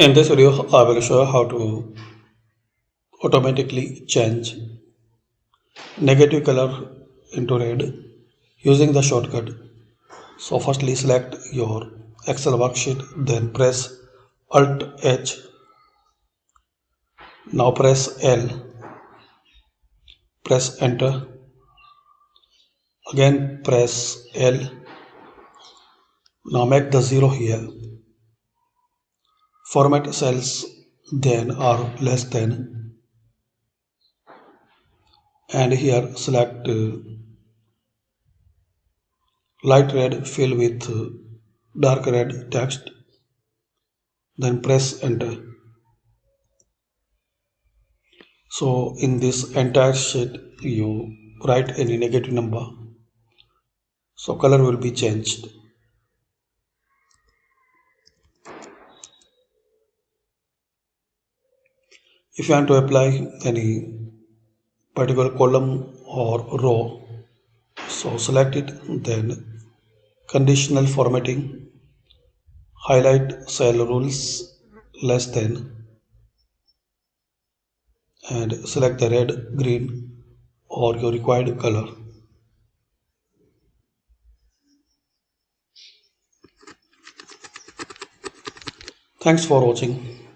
In this video, I will show you how to automatically change negative color into red using the shortcut. So firstly select your Excel worksheet, then press Alt H. Now press L, press enter, again press L. Now make the 0 here. Format cells then are less than, and here select light red fill with dark red text, then press enter. So in this entire sheet you write any negative number, so color will be changed. If you want to apply any particular column or row, so select it, then conditional formatting, highlight cell rules less than, and select the red, green or your required color. Thanks for watching.